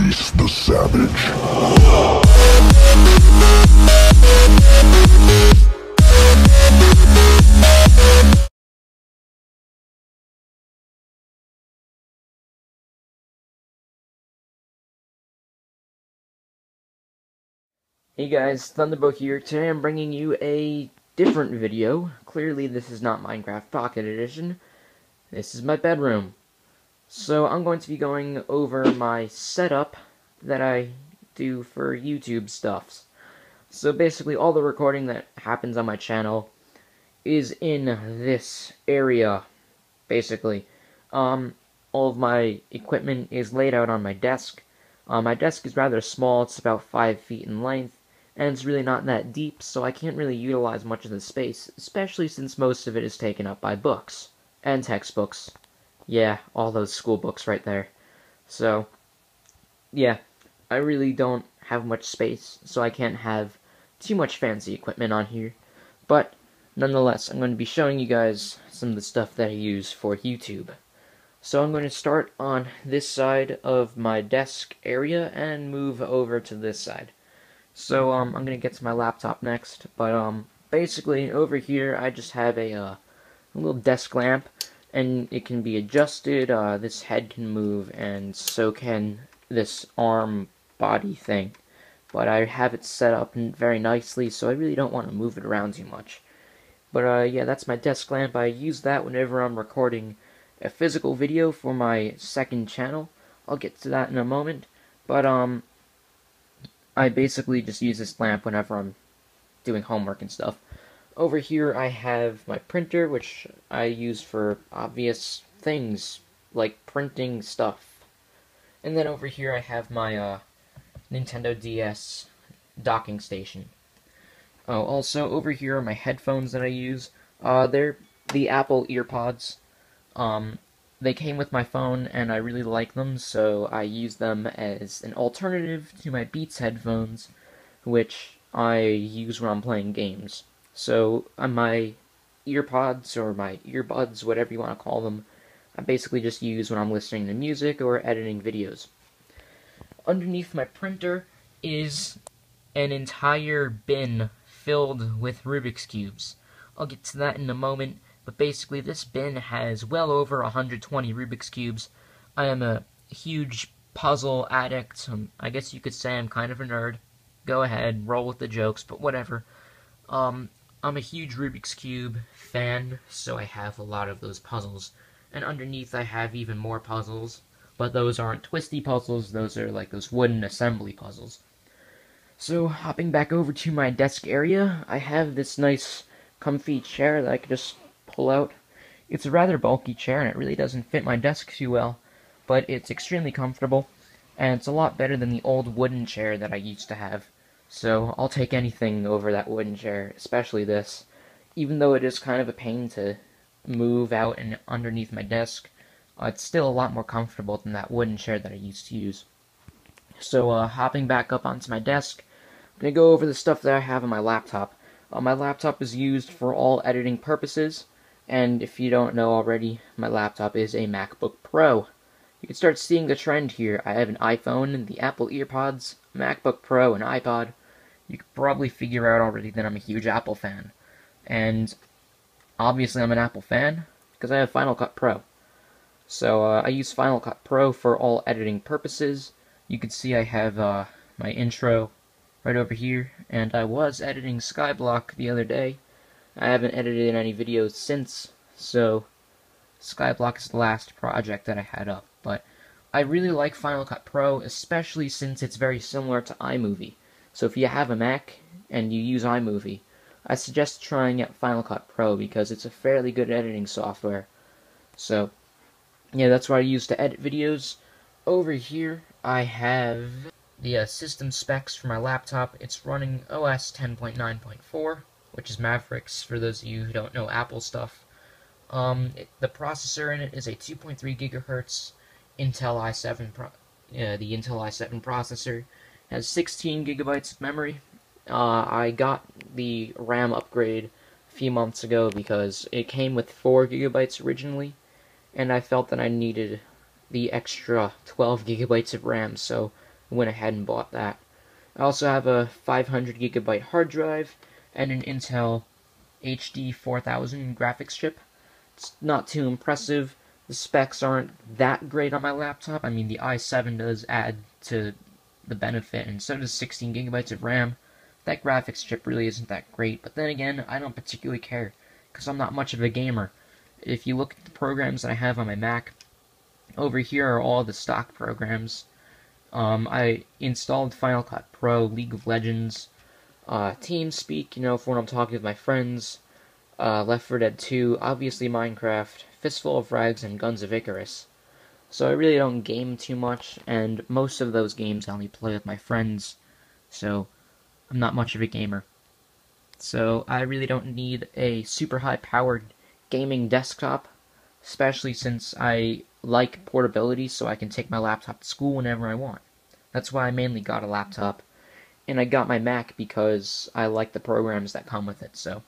Release the savage. Hey guys, ThunderBow here. Today I'm bringing you a different video. Clearly this is not Minecraft Pocket Edition. This is my bedroom. So I'm going to be going over my setup that I do for YouTube stuffs. So basically all the recording that happens on my channel is in this area, basically. All of my equipment is laid out on my desk. My desk is rather small, it's about 5 feet in length. And it's really not that deep, so I can't really utilize much of the space, especially since most of it is taken up by books. And textbooks. Yeah, all those school books right there. So, yeah, I really don't have much space, so I can't have too much fancy equipment on here. But, nonetheless, I'm going to be showing you guys some of the stuff that I use for YouTube. So I'm going to start on this side of my desk area and move over to this side. So, I'm going to get to my laptop next, but, basically, over here, I just have a little desk lamp, and it can be adjusted, this head can move, and so can this arm body thing. But I have it set up very nicely, so I really don't want to move it around too much. But, yeah, that's my desk lamp. I use that whenever I'm recording a physical video for my second channel. I'll get to that in a moment, but, I basically just use this lamp whenever I'm doing homework and stuff. Over here I have my printer, which I use for obvious things, like printing stuff. And then over here I have my Nintendo DS docking station. Oh, also over here are my headphones that I use. They're the Apple EarPods. They came with my phone, and I really like them, so I use them as an alternative to my Beats headphones, which I use when I'm playing games. So, my EarPods, or my earbuds, whatever you want to call them, I basically just use when I'm listening to music or editing videos. Underneath my printer is an entire bin filled with Rubik's Cubes. I'll get to that in a moment. But basically, this bin has well over 120 Rubik's Cubes. I am a huge puzzle addict. I guess you could say I'm kind of a nerd. Go ahead, roll with the jokes, but whatever. I'm a huge Rubik's Cube fan, so I have a lot of those puzzles. And underneath I have even more puzzles, but those aren't twisty puzzles, those are like those wooden assembly puzzles. So, hopping back over to my desk area, I have this nice comfy chair that I can just pull out. It's a rather bulky chair and it really doesn't fit my desk too well, but it's extremely comfortable, and it's a lot better than the old wooden chair that I used to have. So I'll take anything over that wooden chair, especially this. Even though it is kind of a pain to move out and underneath my desk, it's still a lot more comfortable than that wooden chair that I used to use. So hopping back up onto my desk, I'm going to go over the stuff that I have on my laptop. My laptop is used for all editing purposes. And if you don't know already, my laptop is a MacBook Pro. You can start seeing the trend here. I have an iPhone, the Apple EarPods, MacBook Pro, and iPod. You can probably figure out already that I'm a huge Apple fan. And obviously I'm an Apple fan because I have Final Cut Pro. So I use Final Cut Pro for all editing purposes. You can see I have my intro right over here, and I was editing Skyblock the other day. I haven't edited any videos since, so Skyblock is the last project that I had up. But I really like Final Cut Pro, especially since it's very similar to iMovie. So if you have a Mac and you use iMovie, I suggest trying out Final Cut Pro because it's a fairly good editing software. So, yeah, that's what I use to edit videos. Over here, I have the system specs for my laptop. It's running OS 10.9.4. which is Mavericks, for those of you who don't know Apple stuff. The processor in it is a 2.3 gigahertz Intel i7 the Intel i7 processor. It has 16 gigabytes of memory. I got the RAM upgrade a few months ago because it came with 4 gigabytes originally, and I felt that I needed the extra 12 gigabytes of RAM, so went ahead and bought that. I also have a 500 gigabyte hard drive and an Intel HD 4000 graphics chip. It's not too impressive. The specs aren't that great on my laptop. I mean, the i7 does add to the benefit, and so does 16 gigabytes of RAM. That graphics chip really isn't that great, but then again, I don't particularly care, because I'm not much of a gamer. If you look at the programs that I have on my Mac, over here are all the stock programs. I installed Final Cut Pro, League of Legends, TeamSpeak, for when I'm talking with my friends, Left 4 Dead 2, obviously Minecraft, Fistful of Frags, and Guns of Icarus. So I really don't game too much, and most of those games I only play with my friends, so I'm not much of a gamer. So I really don't need a super high-powered gaming desktop, especially since I like portability, so I can take my laptop to school whenever I want. That's why I mainly got a laptop, and I got my Mac because I like the programs that come with it, so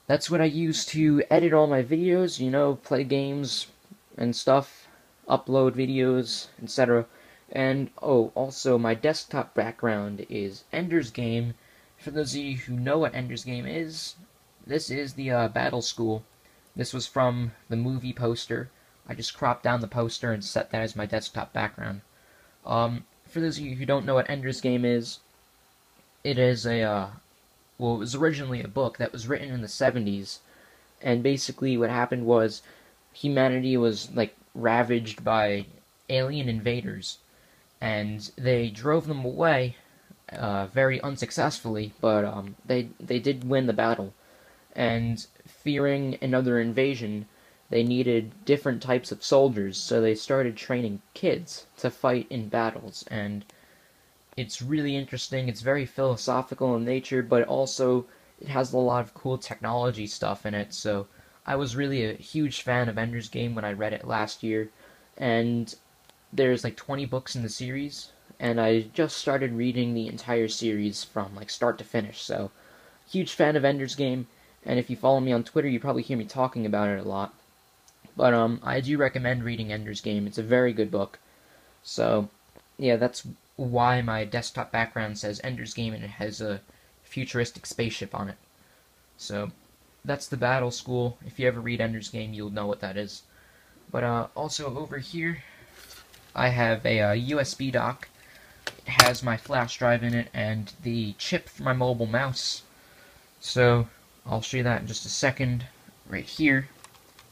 that's what I use to edit all my videos, play games and stuff, upload videos, etc. And, also, my desktop background is Ender's Game. For those of you who know what Ender's Game is, this is the Battle School. This was from the movie poster. I just cropped down the poster and set that as my desktop background. For those of you who don't know what Ender's Game is, it is it was originally a book that was written in the 70s, and basically what happened was humanity was, ravaged by alien invaders, and they drove them away, very unsuccessfully, but, they did win the battle, and fearing another invasion, they needed different types of soldiers, so they started training kids to fight in battles, and it's really interesting. It's very philosophical in nature, but also it has a lot of cool technology stuff in it, so I was really a huge fan of Ender's Game when I read it last year, and there's 20 books in the series, and I just started reading the entire series from start to finish, so huge fan of Ender's Game, and if you follow me on Twitter, you probably hear me talking about it a lot. But I do recommend reading Ender's Game. It's a very good book. So yeah, that's why my desktop background says Ender's Game and it has a futuristic spaceship on it. So that's the Battle School. If you ever read Ender's Game, you'll know what that is. But also over here, I have a USB dock. It has my flash drive in it and the chip for my mobile mouse. So I'll show you that in just a second. Right here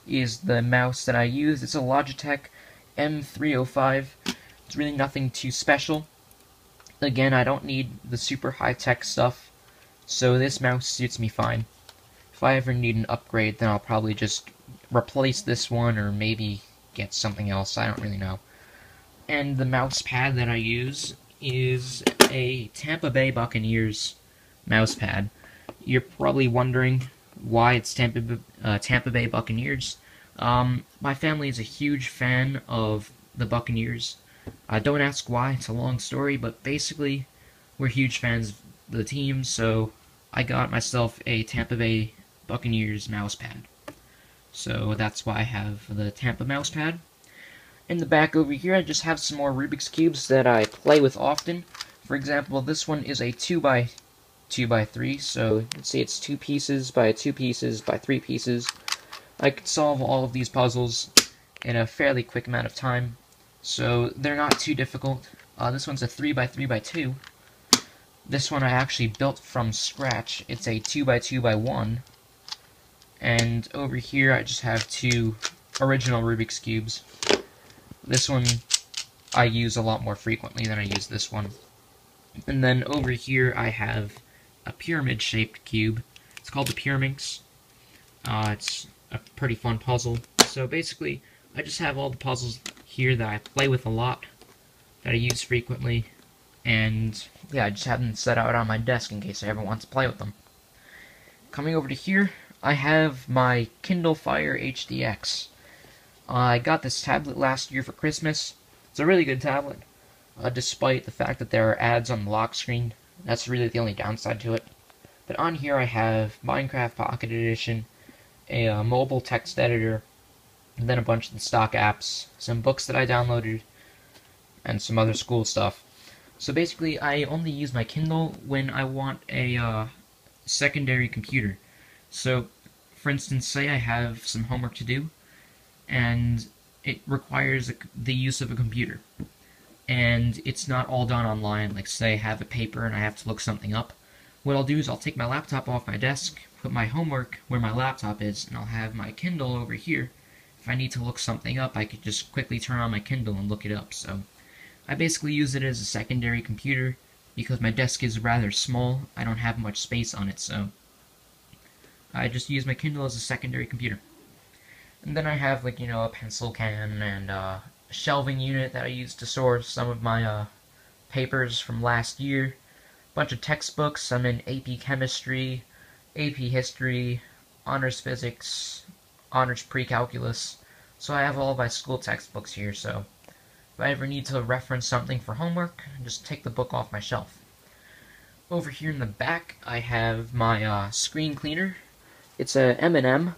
is the mouse that I use. It's a Logitech M305. It's really nothing too special. Again, I don't need the super high-tech stuff, so this mouse suits me fine. If I ever need an upgrade, then I'll probably just replace this one or maybe get something else. I don't really know. And the mouse pad that I use is a Tampa Bay Buccaneers mouse pad. You're probably wondering why it's Tampa Bay Buccaneers. My family is a huge fan of the Buccaneers. Don't ask why, it's a long story, but basically, we're huge fans of the team, so I got myself a Tampa Bay Buccaneers mouse pad. So that's why I have the Tampa mouse pad. In the back over here, I just have some more Rubik's Cubes that I play with often. For example, this one is a 2x2x3, so you can see it's 2 pieces by 2 pieces by 3 pieces. I could solve all of these puzzles in a fairly quick amount of time, so they're not too difficult. This one's a 3x3x2. This one I actually built from scratch. It's a 2x2x1. And over here I just have 2 original Rubik's Cubes. This one I use a lot more frequently than I use this one. And then over here I have a pyramid-shaped cube. It's called the Pyraminx. It's a pretty fun puzzle. So basically, I just have all the puzzles here that I play with a lot, that I use frequently, and yeah, I just have them set out on my desk in case I ever want to play with them. Coming over to here, I have my Kindle Fire HDX. I got this tablet last year for Christmas. It's a really good tablet, despite the fact that there are ads on the lock screen. That's really the only downside to it. But on here I have Minecraft Pocket Edition, a mobile text editor, and then a bunch of the stock apps, some books that I downloaded, and some other school stuff. So basically, I only use my Kindle when I want a secondary computer. So, for instance, say I have some homework to do, and it requires the use of a computer. And it's not all done online, like say I have a paper and I have to look something up. What I'll do is I'll take my laptop off my desk, put my homework where my laptop is, and I'll have my Kindle over here. If I need to look something up, I could just quickly turn on my Kindle and look it up. So I basically use it as a secondary computer because my desk is rather small. I don't have much space on it, so I just use my Kindle as a secondary computer. And then I have, like, a pencil can and a shelving unit that I use to store some of my papers from last year. Bunch of textbooks. I'm in AP Chemistry, AP History, Honors Physics, Honors Pre-Calculus. So I have all of my school textbooks here, so if I ever need to reference something for homework, just take the book off my shelf. Over here in the back, I have my screen cleaner. It's a M&M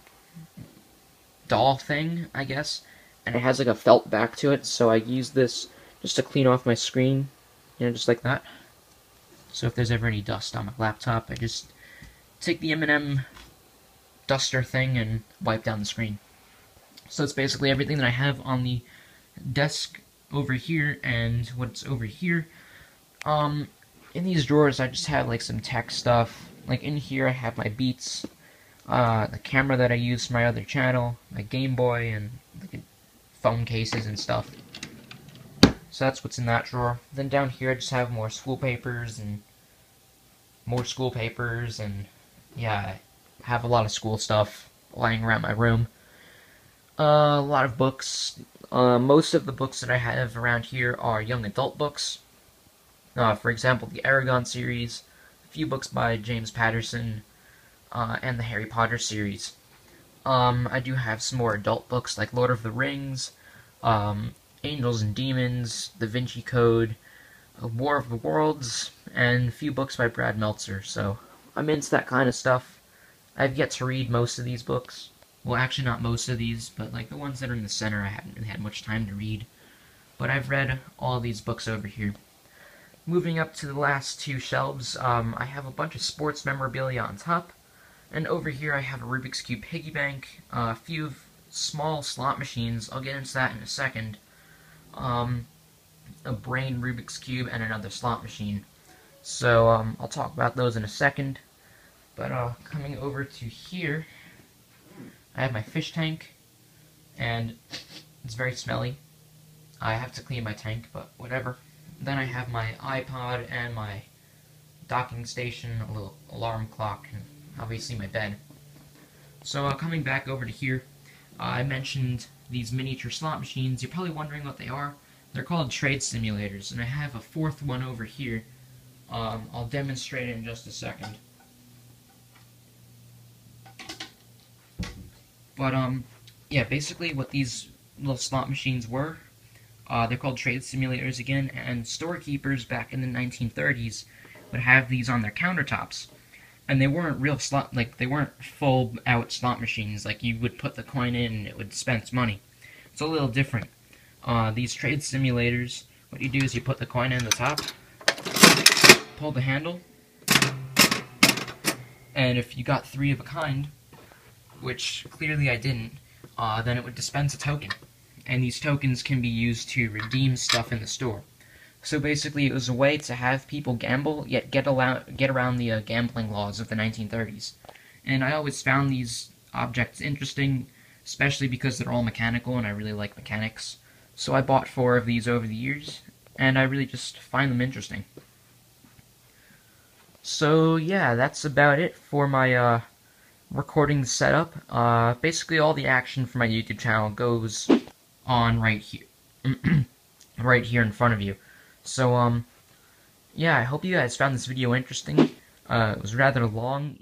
doll thing, I guess, and it has like a felt back to it, so I use this just to clean off my screen, just like that. So if there's ever any dust on my laptop, I just take the M&M duster thing and wipe down the screen. So it's basically everything that I have on the desk over here and what's over here. In these drawers, I just have like some tech stuff. Like in here, I have my Beats, the camera that I use for my other channel, my Game Boy, and like phone cases and stuff. So that's what's in that drawer. Then down here I just have more school papers, and yeah, I have a lot of school stuff lying around my room. A lot of books. Most of the books that I have around here are young adult books. For example, the Aragon series, a few books by James Patterson, and the Harry Potter series. I do have some more adult books like Lord of the Rings, Angels and Demons, Da Vinci Code, War of the Worlds, and a few books by Brad Meltzer, so I'm into that kind of stuff. I've yet to read most of these books. Well, actually not most of these, but like the ones that are in the center I haven't really had much time to read. But I've read all of these books over here. Moving up to the last two shelves, I have a bunch of sports memorabilia on top, and over here I have a Rubik's Cube piggy bank, a few small slot machines, I'll get into that in a second, a brain Rubik's Cube, and another slot machine. So I'll talk about those in a second. But coming over to here, I have my fish tank, and it's very smelly. I have to clean my tank, but whatever. Then I have my iPod and my docking station, a little alarm clock, and obviously my bed. So coming back over to here, I mentioned these miniature slot machines. You're probably wondering what they are. They're called trade simulators, and I have a fourth one over here. I'll demonstrate it in just a second. But yeah, basically what these little slot machines were, they're called trade simulators again, and storekeepers back in the 1930s would have these on their countertops. And they weren't real slot, like they weren't full out slot machines, like you would put the coin in and it would dispense money. It's a little different. These trade simulators, what you do is you put the coin in the top, pull the handle, and if you got 3 of a kind, which clearly I didn't, then it would dispense a token. And these tokens can be used to redeem stuff in the store. So basically it was a way to have people gamble, yet get around the gambling laws of the 1930s. And I always found these objects interesting, especially because they're all mechanical and I really like mechanics. So I bought 4 of these over the years, and I really just find them interesting. So yeah, that's about it for my recording setup. Basically all the action for my YouTube channel goes on right here. Right here in front of you. So, yeah, I hope you guys found this video interesting. It was rather long,